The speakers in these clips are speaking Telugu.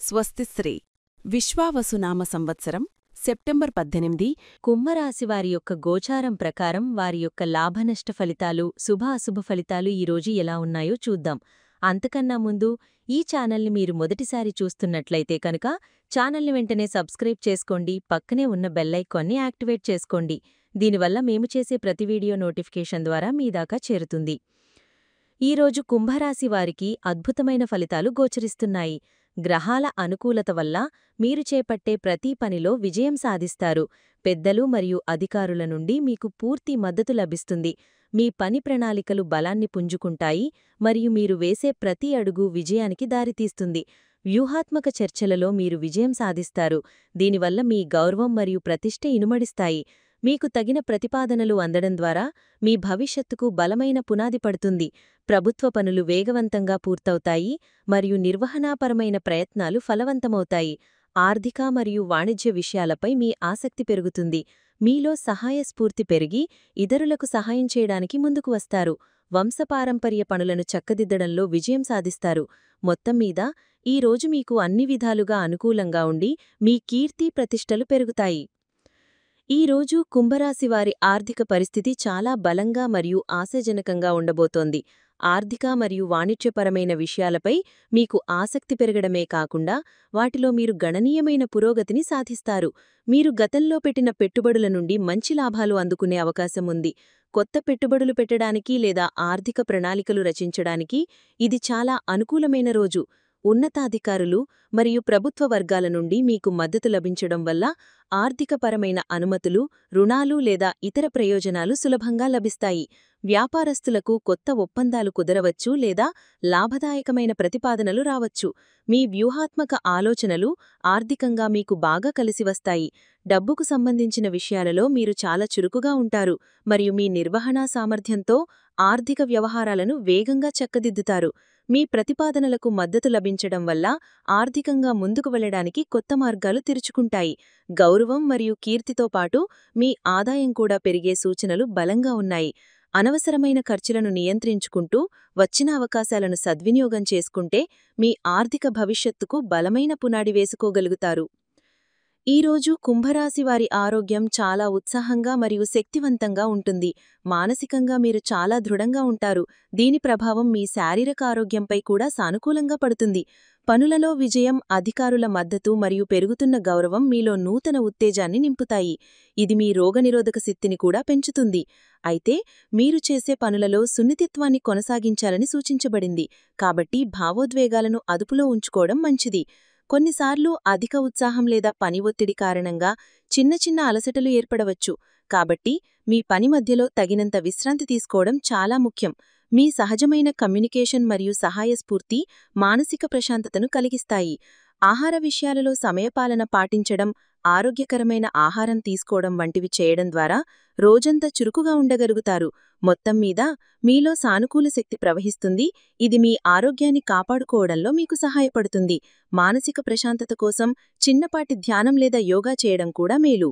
స్వస్తిశ్రీ విశ్వావసునామ సంవత్సరం సెప్టెంబర్ 18 కుంభరాశివారి యొక్క గోచారం ప్రకారం వారి యొక్క లాభనష్ట ఫలితాలు శుభ-అశుభ ఫలితాలు ఈరోజు ఎలా ఉన్నాయో చూద్దాం. అంతకన్నా ముందు ఈ ఛానల్ని మీరు మొదటిసారి చూస్తున్నట్లయితే కనుక ఛానల్ని వెంటనే సబ్స్క్రైబ్ చేసుకోండి, పక్కనే ఉన్న బెల్లైకాన్ని యాక్టివేట్ చేసుకోండి. దీనివల్ల మేము చేసే ప్రతి వీడియో నోటిఫికేషన్ ద్వారా మీ దాకా చేరుతుంది. ఈరోజు కుంభరాశి వారికి అద్భుతమైన ఫలితాలు గోచరిస్తున్నాయి. గ్రహాల అనుకూలత వల్ల మీరు చేపట్టే ప్రతి పనిలో విజయం సాధిస్తారు. పెద్దలు మరియు అధికారుల నుండి మీకు పూర్తి మద్దతు లభిస్తుంది. మీ పని ప్రణాళికలు బలాన్ని పుంజుకుంటాయి మరియు మీరు వేసే ప్రతి అడుగు విజయానికి దారితీస్తుంది. వ్యూహాత్మక చర్చలలో మీరు విజయం సాధిస్తారు. దీనివల్ల మీ గౌరవం మరియు ప్రతిష్ఠ ఇనుమడిస్తాయి. మీకు తగిన ప్రతిపాదనలు అందడం ద్వారా మీ భవిష్యత్తుకు బలమైన పునాది పడుతుంది. ప్రభుత్వ పనులు వేగవంతంగా పూర్తవుతాయి మరియు నిర్వహణాపరమైన ప్రయత్నాలు ఫలవంతమవుతాయి. ఆర్థిక మరియు వాణిజ్య విషయాలపై మీ ఆసక్తి పెరుగుతుంది. మీలో సహాయ స్ఫూర్తి పెరిగి ఇతరులకు సహాయం చేయడానికి ముందుకు వస్తారు. వంశపారంపర్య పనులను చక్కదిద్దడంలో విజయం సాధిస్తారు. మొత్తం మీద ఈ రోజు మీకు అన్ని విధాలుగా అనుకూలంగా ఉండి మీ కీర్తి ప్రతిష్టలు పెరుగుతాయి. ఈ రోజు కుంభరాశివారి ఆర్థిక పరిస్థితి చాలా బలంగా మరియు ఆశాజనకంగా ఉండబోతోంది. ఆర్థిక మరియు వాణిజ్యపరమైన విషయాలపై మీకు ఆసక్తి పెరగడమే కాకుండా వాటిలో మీరు గణనీయమైన పురోగతిని సాధిస్తారు. మీరు గతంలో పెట్టిన పెట్టుబడుల నుండి మంచి లాభాలు అందుకునే అవకాశం ఉంది. కొత్త పెట్టుబడులు పెట్టడానికి లేదా ఆర్థిక ప్రణాళికలు రచించడానికి ఇది చాలా అనుకూలమైన రోజు. ఉన్నతాధికారులు మరియు ప్రభుత్వ వర్గాల నుండి మీకు మద్దతు లభించడం వల్ల ఆర్థికపరమైన అనుమతులు, రుణాలు లేదా ఇతర ప్రయోజనాలు సులభంగా లభిస్తాయి. వ్యాపారస్తులకు కొత్త ఒప్పందాలు కుదరవచ్చు లేదా లాభదాయకమైన ప్రతిపాదనలు రావచ్చు. మీ వ్యూహాత్మక ఆలోచనలు ఆర్థికంగా మీకు బాగా కలిసి వస్తాయి. డబ్బుకు సంబంధించిన విషయాలలో మీరు చాలా చురుకుగా ఉంటారు మరియు మీ నిర్వహణా సామర్థ్యంతో ఆర్థిక వ్యవహారాలను వేగంగా చక్కదిద్దుతారు. మీ ప్రతిపాదనలకు మద్దతు లభించడం వల్ల ఆర్థికంగా ముందుకు వెళ్లడానికి కొత్త మార్గాలు తెరుచుకుంటాయి. గౌరవం మరియు కీర్తితో పాటు మీ ఆదాయం కూడా పెరిగే సూచనలు బలంగా ఉన్నాయి. అనవసరమైన ఖర్చులను నియంత్రించుకుంటూ వచ్చిన అవకాశాలను సద్వినియోగం చేసుకుంటే మీ ఆర్థిక భవిష్యత్తుకు బలమైన పునాడి వేసుకోగలుగుతారు. ఈరోజు కుంభరాశివారి ఆరోగ్యం చాలా ఉత్సాహంగా మరియు శక్తివంతంగా ఉంటుంది. మానసికంగా మీరు చాలా దృఢంగా ఉంటారు. దీని ప్రభావం మీ శారీరక ఆరోగ్యంపై కూడా సానుకూలంగా పడుతుంది. పనులలో విజయం, అధికారుల మద్దతు మరియు పెరుగుతున్న గౌరవం మీలో నూతన ఉత్తేజాన్ని నింపుతాయి. ఇది మీ రోగనిరోధక శక్తిని కూడా పెంచుతుంది. అయితే మీరు చేసే పనులలో సున్నితత్వాన్ని కొనసాగించాలని సూచించబడింది. కాబట్టి భావోద్వేగాలను అదుపులో ఉంచుకోవడం మంచిది. కొన్నిసార్లు అధిక ఉత్సాహం లేదా పని ఒత్తిడి కారణంగా చిన్న చిన్న అలసటలు ఏర్పడవచ్చు. కాబట్టి మీ పని మధ్యలో తగినంత విశ్రాంతి తీసుకోవడం చాలా ముఖ్యం. మీ సహజమైన కమ్యూనికేషన్ మరియు సహాయ స్ఫూర్తి మానసిక ప్రశాంతతను కలిగిస్తాయి. ఆహార విషయాలలో సమయపాలన పాటించడం, ఆరోగ్యకరమైన ఆహారం తీసుకోవడం వంటివి చేయడం ద్వారా రోజంతా చురుకుగా ఉండగలుగుతారు. మొత్తం మీద మీలో సానుకూల శక్తి ప్రవహిస్తుంది. ఇది మీ ఆరోగ్యాన్ని కాపాడుకోవడంలో మీకు సహాయపడుతుంది. మానసిక ప్రశాంతత కోసం చిన్నపాటి ధ్యానం లేదా యోగా చేయడం కూడా మేలు.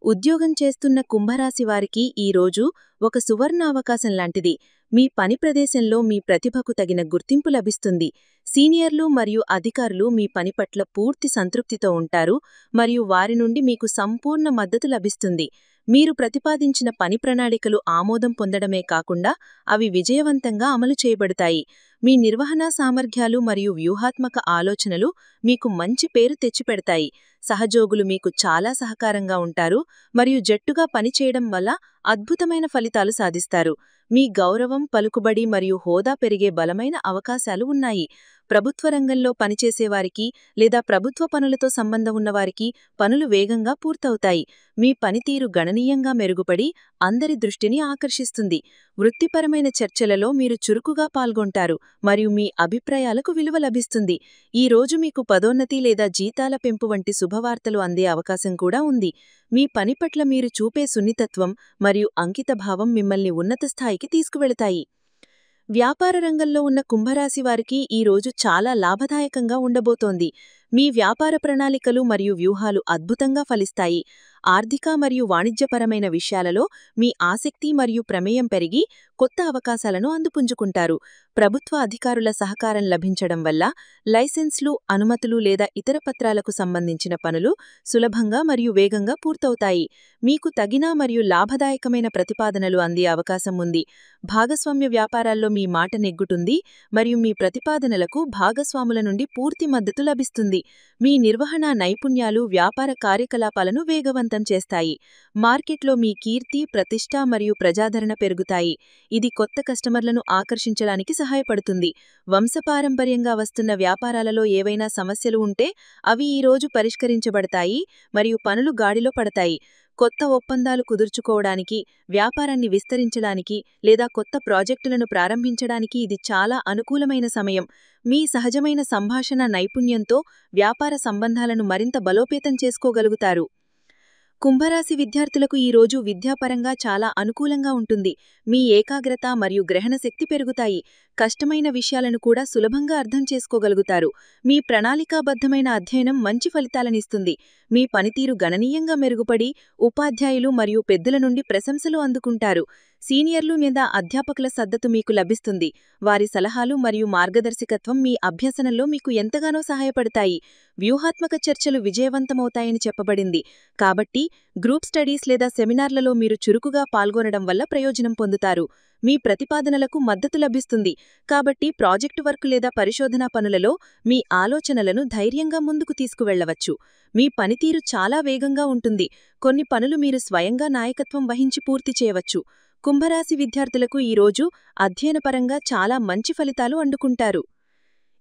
ఉద్యోగం చేస్తున్న కుంభరాశివారికి ఈ రోజు ఒక సువర్ణ అవకాశం లాంటిది. మీ పని ప్రదేశంలో మీ ప్రతిభకు తగిన గుర్తింపు లభిస్తుంది. సీనియర్లు మరియు అధికారులు మీ పని పట్ల పూర్తి సంతృప్తితో ఉంటారు మరియు వారి నుండి మీకు సంపూర్ణ మద్దతు లభిస్తుంది. మీరు ప్రతిపాదించిన పని ప్రణాళికలు ఆమోదం పొందడమే కాకుండా అవి విజయవంతంగా అమలు చేయబడతాయి. మీ నిర్వహణా సామర్థ్యాలు మరియు వ్యూహాత్మక ఆలోచనలు మీకు మంచి పేరు తెచ్చిపెడతాయి. సహజోగులు మీకు చాలా సహకారంగా ఉంటారు మరియు జట్టుగా పనిచేయడం వల్ల అద్భుతమైన ఫలితాలు సాధిస్తారు. మీ గౌరవం, పలుకుబడి మరియు హోదా పెరిగే బలమైన అవకాశాలు ఉన్నాయి. ప్రభుత్వ రంగంలో పనిచేసేవారికి లేదా ప్రభుత్వ పనులతో సంబంధం ఉన్నవారికి పనులు వేగంగా పూర్తవుతాయి. మీ పనితీరు గణనీయంగా మెరుగుపడి అందరి దృష్టిని ఆకర్షిస్తుంది. వృత్తిపరమైన చర్చలలో మీరు చురుకుగా పాల్గొంటారు మరియు మీ అభిప్రాయాలకు విలువ లభిస్తుంది. ఈ రోజు మీకు పదోన్నతి లేదా జీతాల పెంపు వంటి శుభవార్తలు అందే అవకాశం కూడా ఉంది. మీ పని పట్ల మీరు చూపే సున్నితత్వం మరియు అంకితభావం మిమ్మల్ని ఉన్నత స్థాయికి తీసుకువెళతాయి. వ్యాపార రంగంలో ఉన్న కుంభరాశివారికి ఈ రోజు చాలా లాభదాయకంగా ఉండబోతోంది. మీ వ్యాపార ప్రణాళికలు మరియు వ్యూహాలు అద్భుతంగా ఫలిస్తాయి. ఆర్థిక మరియు వాణిజ్యపరమైన విషయాలలో మీ ఆసక్తి మరియు ప్రమేయం పెరిగి కొత్త అవకాశాలను అందిపుంజుకుంటారు. ప్రభుత్వ అధికారుల సహకారం లభించడం వల్ల లైసెన్స్లు, అనుమతులు లేదా ఇతర పత్రాలకు సంబంధించిన పనులు సులభంగా మరియు వేగంగా పూర్తవుతాయి. మీకు తగిన మరియు లాభదాయకమైన ప్రతిపాదనలు అందే అవకాశం ఉంది. భాగస్వామ్య వ్యాపారాల్లో మీ మాట నెగ్గుతుంది మరియు మీ ప్రతిపాదనలకు భాగస్వాముల నుండి పూర్తి మద్దతు లభిస్తుంది. మీ నిర్వహణ నైపుణ్యాలు వ్యాపార కార్యకలాపాలను వేగవంతం చేస్తాయి. మార్కెట్లో మీ కీర్తి, ప్రతిష్ట మరియు ప్రజాదరణ పెరుగుతాయి. ఇది కొత్త కస్టమర్లను ఆకర్షించడానికి సహాయపడుతుంది. వంశపారంపర్యంగా వస్తున్న వ్యాపారాలలో ఏవైనా సమస్యలు ఉంటే అవి ఈరోజు పరిష్కరించబడతాయి మరియు పనులు గాడిలో పడతాయి. కొత్త ఒప్పందాలు కుదుర్చుకోవడానికి, వ్యాపారాన్ని విస్తరించడానికి లేదా కొత్త ప్రాజెక్టులను ప్రారంభించడానికి ఇది చాలా అనుకూలమైన సమయం. మీ సహజమైన సంభాషణ నైపుణ్యంతో వ్యాపార సంబంధాలను మరింత బలోపేతం చేసుకోగలుగుతారు. కుంభరాశి విద్యార్థులకు ఈరోజు విద్యాపరంగా చాలా అనుకూలంగా ఉంటుంది. మీ ఏకాగ్రత మరియు గ్రహణశక్తి పెరుగుతాయి. కష్టమైన విషయాలను కూడా సులభంగా అర్థం చేసుకోగలుగుతారు. మీ ప్రణాళికాబద్ధమైన అధ్యయనం మంచి ఫలితాలనిస్తుంది. మీ పనితీరు గణనీయంగా మెరుగుపడి ఉపాధ్యాయులు మరియు పెద్దల నుండి ప్రశంసలు అందుకుంటారు. సీనియర్లు లేదా అధ్యాపకుల సద్దతు మీకు లభిస్తుంది. వారి సలహాలు మరియు మార్గదర్శకత్వం మీ అభ్యసనంలో మీకు ఎంతగానో సహాయపడతాయి. వ్యూహాత్మక చర్చలు విజయవంతమవుతాయని చెప్పబడింది. కాబట్టి గ్రూప్ స్టడీస్ లేదా సెమినార్లలో మీరు చురుకుగా పాల్గొనడం వల్ల ప్రయోజనం పొందుతారు. మీ ప్రతిపాదనలకు మద్దతు లభిస్తుంది. కాబట్టి ప్రాజెక్టు వర్క్ లేదా పరిశోధనా పనులలో మీ ఆలోచనలను ధైర్యంగా ముందుకు తీసుకువెళ్లవచ్చు. మీ పనితీరు చాలా వేగంగా ఉంటుంది. కొన్ని పనులు మీరు స్వయంగా నాయకత్వం వహించి పూర్తి చేయవచ్చు. కుంభరాశి విద్యార్థులకు ఈరోజు అధ్యయనపరంగా చాలా మంచి ఫలితాలు అందుకుంటారు.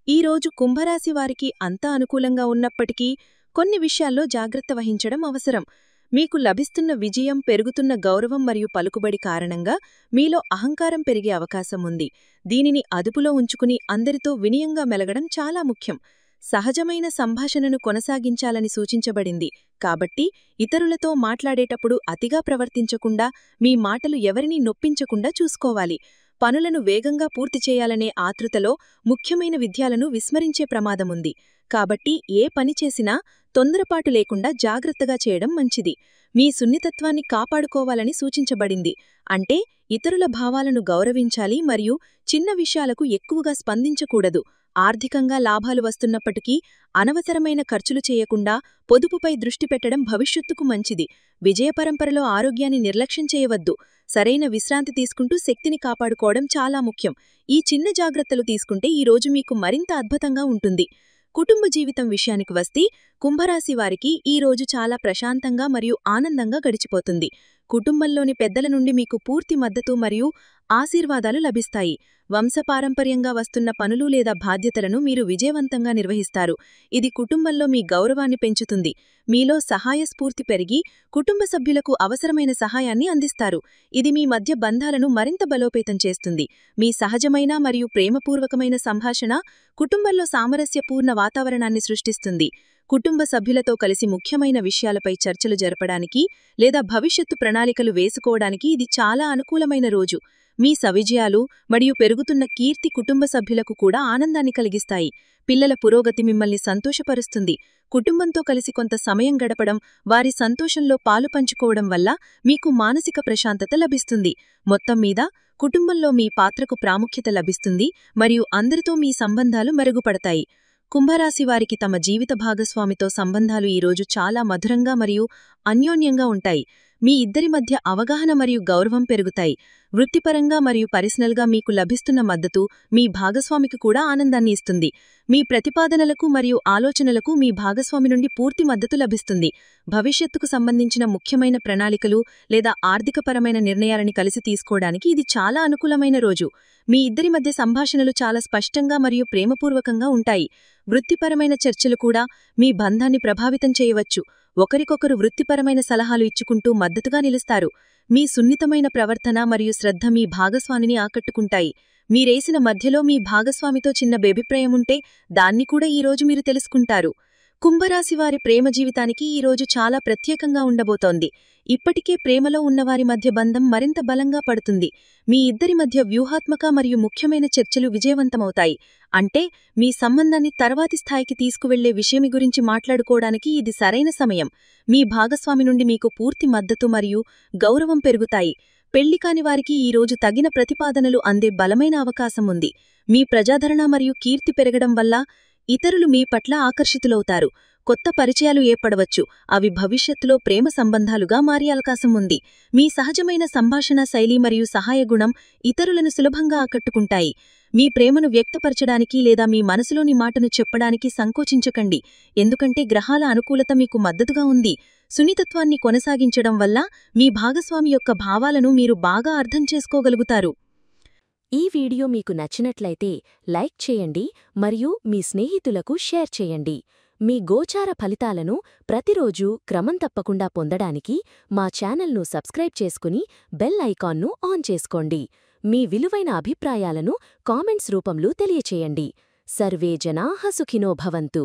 ఈరోజు కుంభరాశి వారికి అంతా అనుకూలంగా ఉన్నప్పటికీ కొన్ని విషయాల్లో జాగ్రత్త వహించడం అవసరం. మీకు లభిస్తున్న విజయం, పెరుగుతున్న గౌరవం మరియు పలుకుబడి కారణంగా మీలో అహంకారం పెరిగే అవకాశం ఉంది. దీనిని అదుపులో ఉంచుకుని అందరితో వినయంగా మెలగడం చాలా ముఖ్యం. సహజమైన సంభాషణను కొనసాగించాలని సూచించబడింది. కాబట్టి ఇతరులతో మాట్లాడేటప్పుడు అతిగా ప్రవర్తించకుండా, మీ మాటలు ఎవరినీ నొప్పించకుండా చూసుకోవాలి. పనులను వేగంగా పూర్తి చేయాలనే ఆతృతలో ముఖ్యమైన విషయాలను విస్మరించే ప్రమాదముంది. కాబట్టి ఏ పని చేసినా తొందరపాటు లేకుండా జాగ్రత్తగా చేయడం మంచిది. మీ సున్నితత్వాన్ని కాపాడుకోవాలని సూచించబడింది. అంటే ఇతరుల భావాలను గౌరవించాలి మరియు చిన్న విషయాలకు ఎక్కువగా స్పందించకూడదు. ఆర్థికంగా లాభాలు వస్తున్నప్పటికీ అనవసరమైన ఖర్చులు చేయకుండా పొదుపుపై దృష్టి పెట్టడం భవిష్యత్తుకు మంచిది. విజయపరంపరలో ఆరోగ్యాన్ని నిర్లక్ష్యం చేయవద్దు. సరైన విశ్రాంతి తీసుకుంటూ శక్తిని కాపాడుకోవడం చాలా ముఖ్యం. ఈ చిన్న జాగ్రత్తలు తీసుకుంటే ఈరోజు మీకు మరింత అద్భుతంగా ఉంటుంది. కుటుంబ జీవితం విషయానికి వస్తే కుంభరాశి వారికి ఈ రోజు చాలా ప్రశాంతంగా మరియు ఆనందంగా గడిచిపోతుంది. కుటుంబంలోని పెద్దల నుండి మీకు పూర్తి మద్దతు మరియు ఆశీర్వాదాలు లభిస్తాయి. వంశపారంపర్యంగా వస్తున్న పనులు లేదా బాధ్యతలను మీరు విజయవంతంగా నిర్వహిస్తారు. ఇది కుటుంబంలో మీ గౌరవాన్ని పెంచుతుంది. మీలో సహాయ స్ఫూర్తి పెరిగి కుటుంబ సభ్యులకు అవసరమైన సహాయాన్ని అందిస్తారు. ఇది మీ మధ్య బంధాలను మరింత బలోపేతం చేస్తుంది. మీ సహజమైన మరియు ప్రేమపూర్వకమైన సంభాషణ కుటుంబంలో సామరస్యపూర్ణ వాతావరణాన్ని సృష్టిస్తుంది. కుటుంబ సభ్యులతో కలిసి ముఖ్యమైన విషయాలపై చర్చలు జరపడానికి లేదా భవిష్యత్తు ప్రణాళికలు వేసుకోవడానికి ఇది చాలా అనుకూలమైన రోజు. మీ సవిజయాలు మరియు పెరుగుతున్న కీర్తి కుటుంబ సభ్యులకు కూడా ఆనందాన్ని కలిగిస్తాయి. పిల్లల పురోగతి మిమ్మల్ని సంతోషపరుస్తుంది. కుటుంబంతో కలిసి కొంత సమయం గడపడం, వారి సంతోషంలో పాలు పంచుకోవడం వల్ల మీకు మానసిక ప్రశాంతత లభిస్తుంది. మొత్తం మీద కుటుంబంలో మీ పాత్రకు ప్రాముఖ్యత లభిస్తుంది మరియు అందరితో మీ సంబంధాలు మెరుగుపడతాయి. కుంభరాశి వారికి తమ జీవిత భాగస్వామితో సంబంధాలు ఈరోజు చాలా మధురంగా మరియు అన్యోన్యంగా ఉంటాయి. మీ ఇద్దరి మధ్య అవగాహన మరియు గౌరవం పెరుగుతాయి. వృత్తిపరంగా మరియు పర్సనల్గా మీకు లభిస్తున్న మద్దతు మీ భాగస్వామికి కూడా ఆనందాన్ని ఇస్తుంది. మీ ప్రతిపాదనలకు మరియు ఆలోచనలకు మీ భాగస్వామి నుండి పూర్తి మద్దతు లభిస్తుంది. భవిష్యత్తుకు సంబంధించిన ముఖ్యమైన ప్రణాళికలు లేదా ఆర్థికపరమైన నిర్ణయాలని కలిసి తీసుకోవడానికి ఇది చాలా అనుకూలమైన రోజు. మీ ఇద్దరి మధ్య సంభాషణలు చాలా స్పష్టంగా మరియు ప్రేమపూర్వకంగా ఉంటాయి. వృత్తిపరమైన చర్చలు కూడా మీ బంధాన్ని ప్రభావితం చేయవచ్చు. ఒకరికొకరు వృత్తిపరమైన సలహాలు ఇచ్చుకుంటూ మద్దతుగా నిలుస్తారు. మీ సున్నితమైన ప్రవర్తన మరియు శ్రద్ధ మీ భాగస్వామిని ఆకట్టుకుంటాయి. మీరేసిన మధ్యలో మీ భాగస్వామితో చిన్న బెభిప్రాయముంటే దాన్ని కూడా ఈరోజు మీరు తెలుసుకుంటారు. కుంభరాశివారి ప్రేమ జీవితానికి ఈరోజు చాలా ప్రత్యేకంగా ఉండబోతోంది. ఇప్పటికే ప్రేమలో ఉన్నవారి మధ్య బంధం మరింత బలంగా పడుతుంది. మీ ఇద్దరి మధ్య వ్యూహాత్మక మరియు ముఖ్యమైన చర్చలు విజయవంతమవుతాయి. అంటే మీ సంబంధాన్ని తర్వాతి స్థాయికి తీసుకువెళ్లే విషయం గురించి మాట్లాడుకోవడానికి ఇది సరైన సమయం. మీ భాగస్వామి నుండి మీకు పూర్తి మద్దతు మరియు గౌరవం పెరుగుతాయి. పెళ్లికాని వారికి ఈరోజు తగిన ప్రతిపాదనలు అందే బలమైన అవకాశం ఉంది. మీ ప్రజాదరణ మరియు కీర్తి పెరగడం వల్ల ఇతరులు మీ పట్ల ఆకర్షితులవుతారు. కొత్త పరిచయాలు ఏర్పడవచ్చు. అవి భవిష్యత్తులో ప్రేమ సంబంధాలుగా మారే అవకాశం ఉంది. మీ సహజమైన సంభాషణ శైలి మరియు సహాయ గుణం ఇతరులను సులభంగా ఆకట్టుకుంటాయి. మీ ప్రేమను వ్యక్తపరచడానికి లేదా మీ మనసులోని మాటను చెప్పడానికి సంకోచించకండి, ఎందుకంటే గ్రహాల అనుకూలత మీకు మద్దతుగా ఉంది. సున్నితత్వాన్ని కొనసాగించడం వల్ల మీ భాగస్వామి యొక్క భావాలను మీరు బాగా అర్థం చేసుకోగలుగుతారు. ఈ వీడియో మీకు నచ్చినట్లయితే లైక్ చేయండి మరియు మీ స్నేహితులకు షేర్ చేయండి. మీ గోచార ఫలితాలను ప్రతిరోజూ క్రమం తప్పకుండా పొందడానికి మా ఛానల్ను సబ్స్క్రైబ్ చేసుకుని బెల్ ఐకాన్ను ఆన్ చేసుకోండి. మీ విలువైన అభిప్రాయాలను కామెంట్స్ రూపంలో తెలియచేయండి. సర్వే జనాః సుఖినో భవంతు.